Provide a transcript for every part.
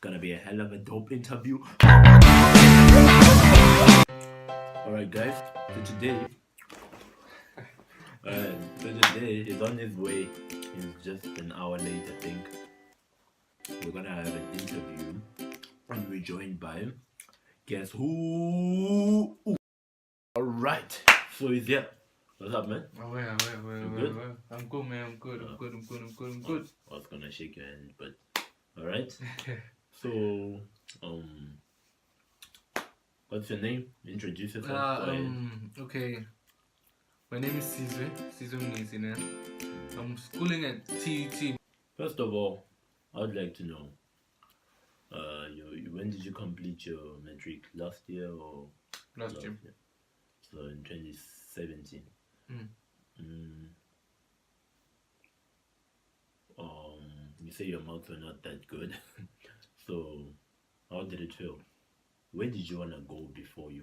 gonna be a hell of a dope interview. Alright guys, so today he's on his way. He's just an hour late, I think. We're gonna have an interview and we're joined by guess who? Alright, so he's here. What's up, man? Wait. I'm good, man. I'm good. I'm good. I was gonna shake your hand, but alright. So, what's your name? Introduce yourself. Okay. My name is Sizwe Mnizine. I'm schooling at TET. First of all, I'd like to know, when did you complete your matric? Last year or? Last year. So in 2017. You say your marks were not that good. So how did it feel? Where did you wanna go before you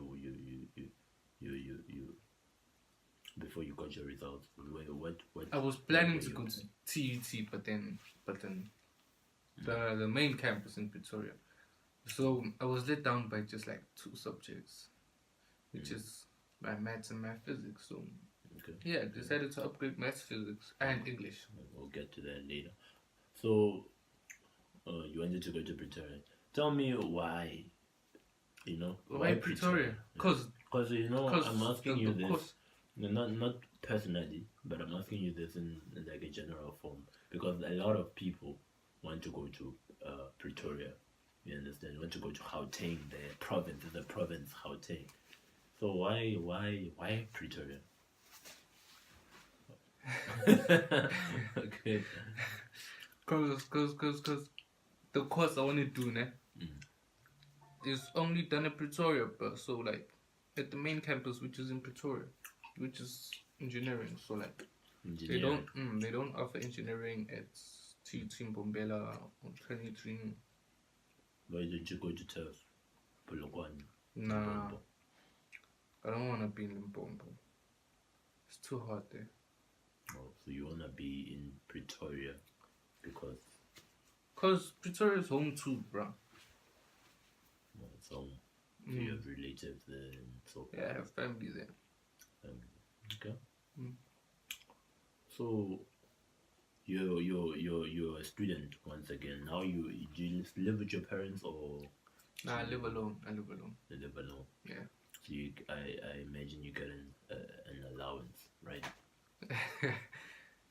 got your results? What I was planning to go to TET, but then the main campus in Pretoria. So I was let down by just like 2 subjects, which is my maths and my physics. So I decided to upgrade maths, physics, and English. We'll get to that later. So you wanted to go to Pretoria. Tell me why. Why Pretoria? Because I'm asking you this. Not personally, but I'm asking you this in like a general form, because a lot of people want to go to Pretoria. You understand? Want to go to Gauteng, the province, Gauteng. So why Pretoria? Okay. Cause the course I want to do is only done in Pretoria, but so like at the main campus, which is in Pretoria, which is engineering. So like they don't offer engineering at TET Mbombela or 23. Why didn't you go to TUF? Polokwane? Nah, I don't want to be in Limpopo. It's too hot there. Oh, so you wanna be in Pretoria because Pretoria is home too, bro. Well, it's home. So you have relatives there and so. Yeah, I have family there. Okay. So you're a student once again. Now do you live with your parents or? Nah, I live alone. You live alone. Yeah. So I imagine you get an allowance, right?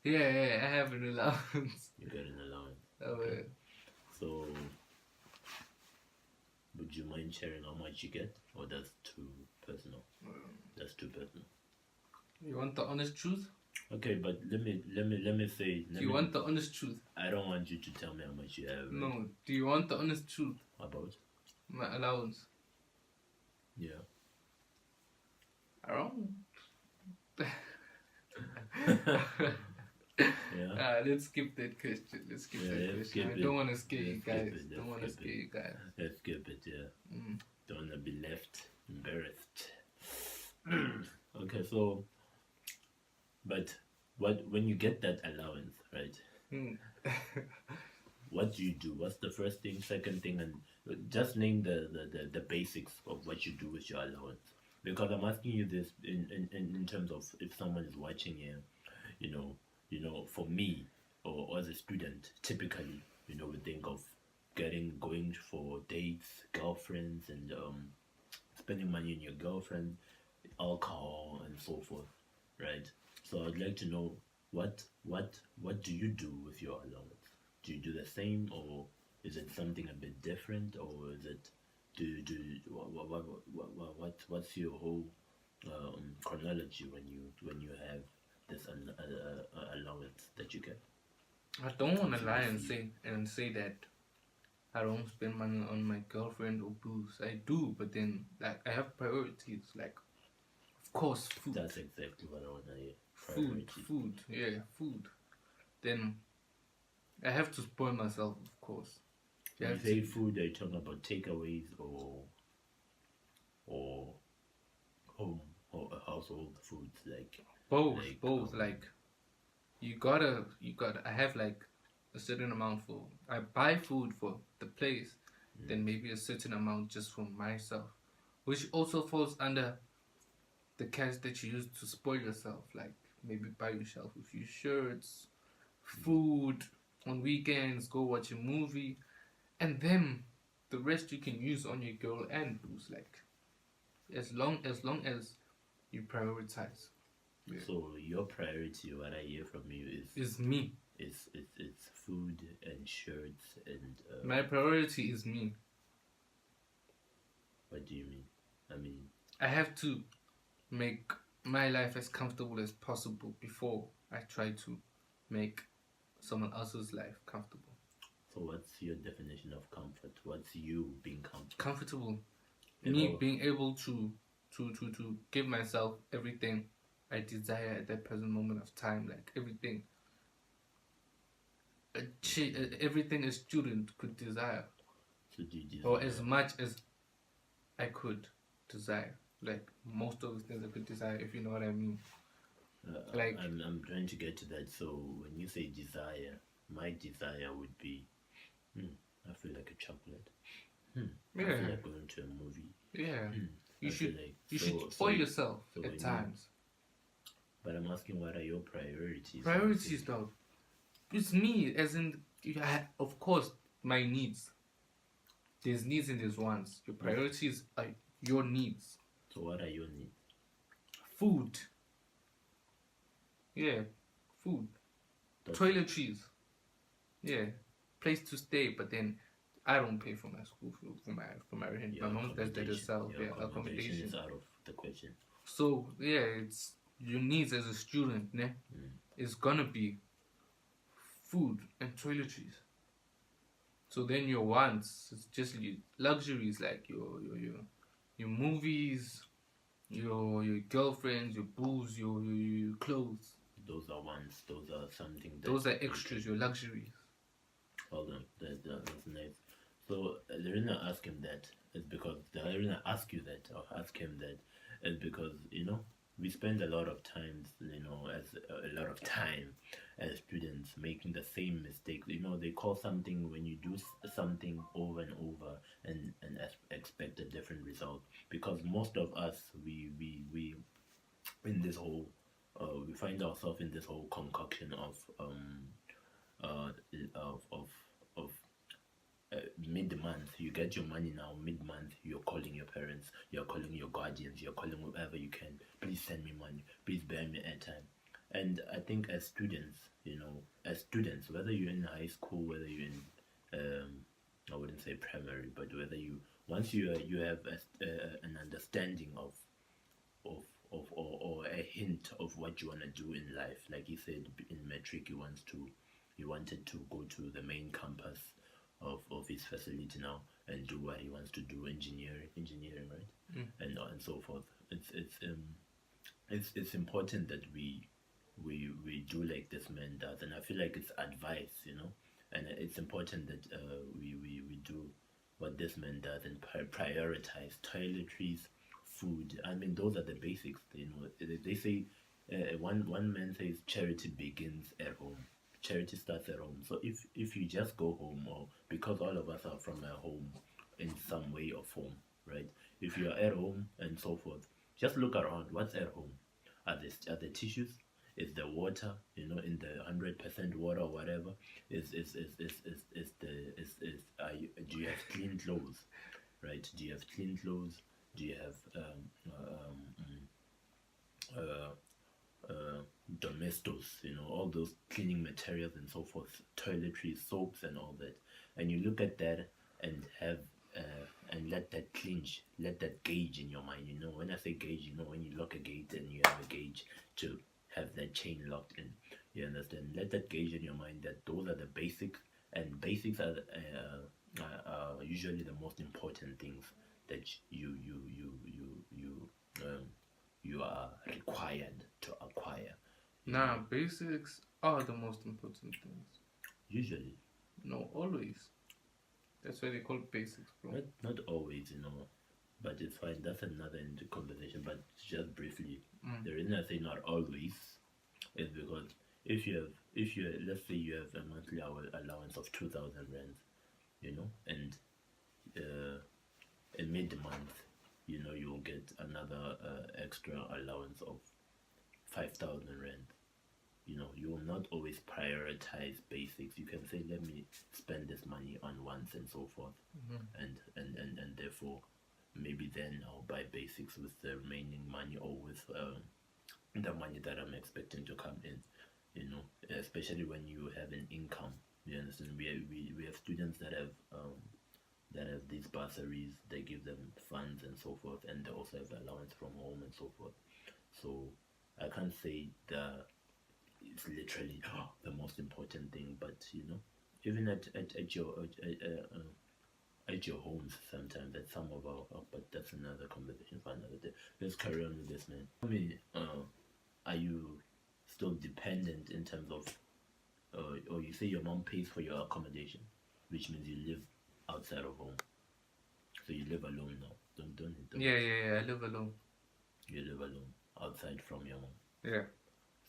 Yeah, I have an allowance. You get an allowance. Oh, okay. So would you mind sharing how much you get, or that's too personal? That's too personal. You want the honest truth? Okay, but let me say. Do you want the honest truth? I don't want you to tell me how much you have. No. Do you want the honest truth? About? My allowance. Yeah. Around. Yeah. Let's skip that question. I don't want to scare you guys. Let's skip it. Yeah. Don't want to be left embarrassed. Okay, so. But when you get that allowance, right? What do you do? What's the first thing, second thing, and just name the basics of what you do with your allowance? Because I'm asking you this in terms of if someone is watching here, for me or as a student, typically, we think of going for dates, girlfriends, and spending money on your girlfriend, alcohol, and so forth, right? So I'd like to know what do you do with your allowance? Do you do the same, or is it something a bit different, or is it what's your whole chronology when you have this allowance that you get? I don't want to lie and say that I don't spend money on my girlfriend or booze. I do, but then like I have priorities. Like, of course, food. That's exactly what I want to hear. Food. Then I have to spoil myself, of course. When you say food, are you talking about takeaways or home or household foods, like both? Like you gotta. I have like a certain amount for. I buy food for the place, then maybe a certain amount just for myself, which also falls under the cash that you use to spoil yourself, like maybe buy yourself a few shirts, food on weekends, go watch a movie, and then the rest you can use on your girl and booze, like as long as you prioritize. Yeah. So your priority, what I hear from you Is me. It's food and shirts and. My priority is me. What do you mean? I mean, I have to make my life as comfortable as possible before I try to make someone else's life comfortable. so what's your definition of comfort? What's you being comfortable? Comfortable. You Me know, being able to give myself everything I desire at that present moment of time, like everything. Everything a student could desire, so do you or desire- as much as I could desire, like most of the things I could desire, if you know what I mean. like- I'm trying to get to that. So when you say desire, my desire would be, I feel like a chocolate. I feel Yeah, like going to a movie. yeah. I You feel should like- you so- should so- spoil yourself so when at you- times. But I'm asking, what are your priorities? Priorities, though, it's me. As in, of course, my needs. There's needs and there's wants. Your priorities are your needs. So what are your needs? Food. Yeah, food. That's- Toiletries. Yeah, place to stay. But then, I don't pay for my school for my rent. Your My mom does that accommodation- herself. your Yeah, accommodation. is out of the question. So yeah, it's your needs as a student. Ne, is gonna be food and toiletries. So then your wants, it's just luxuries like your movies, your girlfriends, your booze, your clothes. Those are wants. Those are something. That Those are extras, your luxuries. Hold on, that's nice. So the reason I ask him that is because the reason I ask you that or ask him that is because we spend a lot of times as students making the same mistakes. They call something when you do something over and over and expect a different result. Because most of us we in this whole we find ourselves in this whole concoction of mid-month. You get your money now. Mid-month, you're calling your parents, you're calling your guardians, you're calling whoever you can. Please send me money. Please bear me airtime. And I think as students, whether you're in high school, whether you're in I wouldn't say primary, but whether once you have an understanding of or a hint of what you want to do in life. Like he said, in matric he wanted to go to the main campus of his facility now and do what he wants to do, engineering, right? And so forth. It's important that we do like this man does, and I feel like it's advice, and it's important that we do what this man does and prioritize toiletries, food. I mean, those are the basics. They say one man says charity begins at home. Charity starts at home. So if you just go home, or because all of us are from a home in some way or form, right? If you are at home and so forth, just look around. What's at home? Are the tissues? Is the water? In the 100% water or whatever? Do you have clean clothes? Right? Do you have clean clothes? Do you have domestos, all those cleaning materials and so forth, toiletries, soaps and all that, and you look at that and have and let that clinch, let that gauge in your mind. When I say gauge, when you lock a gate and you have a gauge to have that chain locked in, you understand? Let that gauge in your mind that those are the basics, and basics are usually the most important things that you are required to acquire. Nah, basics are the most important things. Usually. No, always. That's why they call it basics, bro. Not always, but it's fine. That's another conversation. But just briefly, the reason I say not always is because if you let's say you have a monthly allowance of 2,000 rands, and mid-month, you'll get another extra allowance of 5,000 rand. You will not always prioritize basics. You can say, let me spend this money on wants and so forth, and therefore maybe then I'll buy basics with the remaining money, or with the money that I'm expecting to come in. Especially when you have an income. You understand? We have students that have these bursaries. They give them funds and so forth, and they also have allowance from home and so forth. So I can't say it's literally the most important thing, but even at your homes sometimes, at some of our but that's another conversation for another day. Let's carry on with this, man. Tell me, are you still dependent in terms of or you say your mom pays for your accommodation, which means you live outside of home, so you live alone now? Don't Yeah, I live alone. You live alone outside from your mom. Yeah.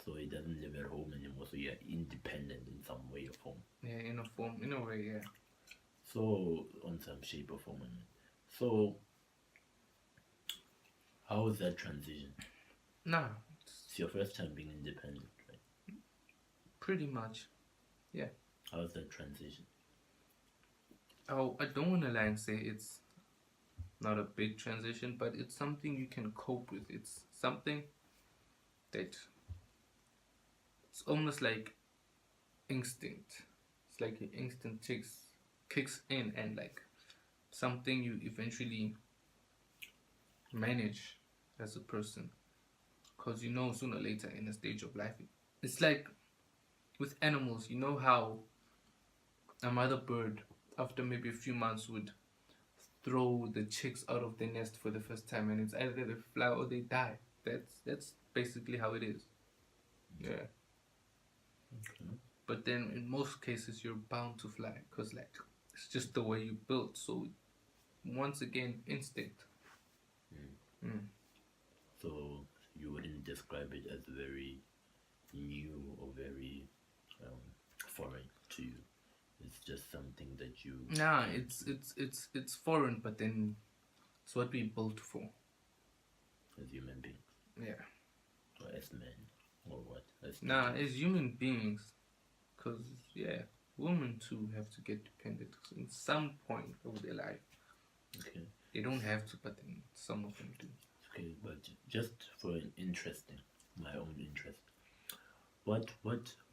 So he doesn't live at home anymore, so you're independent in some way or form. Yeah, in a way, yeah. So, on some shape or form, I mean. So, how was that transition? Nah. It's your first time being independent, right? Pretty much, yeah. How was that transition? Oh, I don't want to lie and say it's not a big transition, but it's something you can cope with. It's something that it's almost like instinct. It's like your instinct kicks in, and like something you eventually manage as a person, because sooner or later in a stage of life, it's like with animals. You know how a mother bird after maybe a few months would throw the chicks out of the nest for the first time, and it's either they fly or they die. That's basically how it is. Yeah. Okay. But then in most cases you're bound to fly, because like it's just the way you built. So once again, instinct. So you wouldn't describe it as very new or very foreign to you. It's just something that you. Nah, it's foreign, but then it's what we built for. As human beings. Yeah. Or as men, or what? As human beings, because yeah, women too have to get dependent in some point of their life. Okay. They don't have to, but then some of them do. Okay, but just for my own interest, what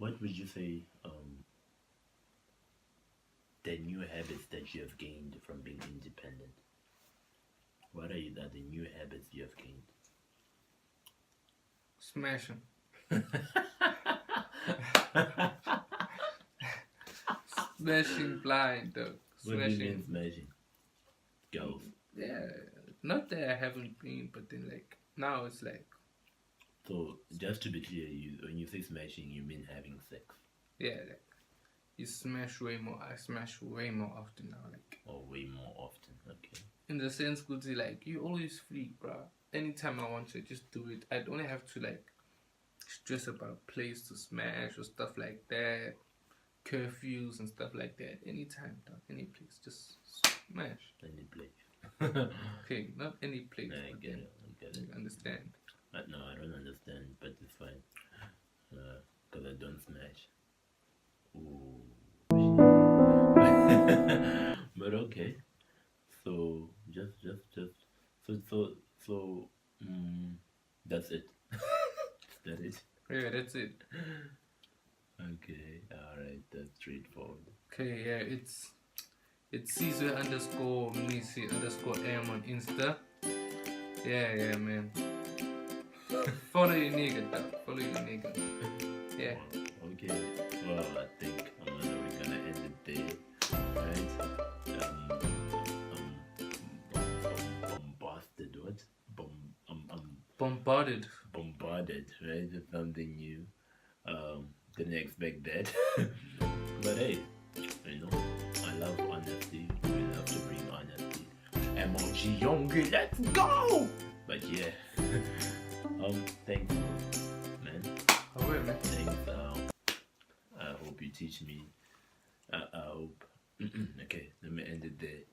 would you say the new habits that you have gained from being independent? What are the new habits you have gained? Smashing. Smashing blind, dog. What do you mean smashing? Girls. Yeah, not that I haven't been, but then like now it's like. So just to be clear, when you say smashing, you mean having sex? Yeah, like you smash way more. I smash way more often now, like. Or way more often, okay. In the sense, good, like you always free, bruh. Anytime I want to, just do it. I don't have to like stress about a place to smash or stuff like that, curfews and stuff like that. Anytime, dog, any place, just smash. Any place. Okay, not any place. I get it. You understand? No, I don't understand, but it's fine. Because I don't smash. Ooh. But okay. So that's it. Is that it? Yeah, that's it. Okay, alright, that's straightforward. Okay, yeah, it's Caesar _ Misi _ on Insta. Yeah, man. Follow your nigga, dog. Follow your nigga. Yeah. Okay. Well, I think we're gonna end it there, right? Bombarded. What? Bombarded. Bombarded, right? With something new. Didn't expect that. But hey, I love honesty. We love to bring honesty. Emoji Yongi, let's go! But yeah. Thanks, man. Alright, man. Thanks. I hope you teach me. I hope. Okay, let me end it there.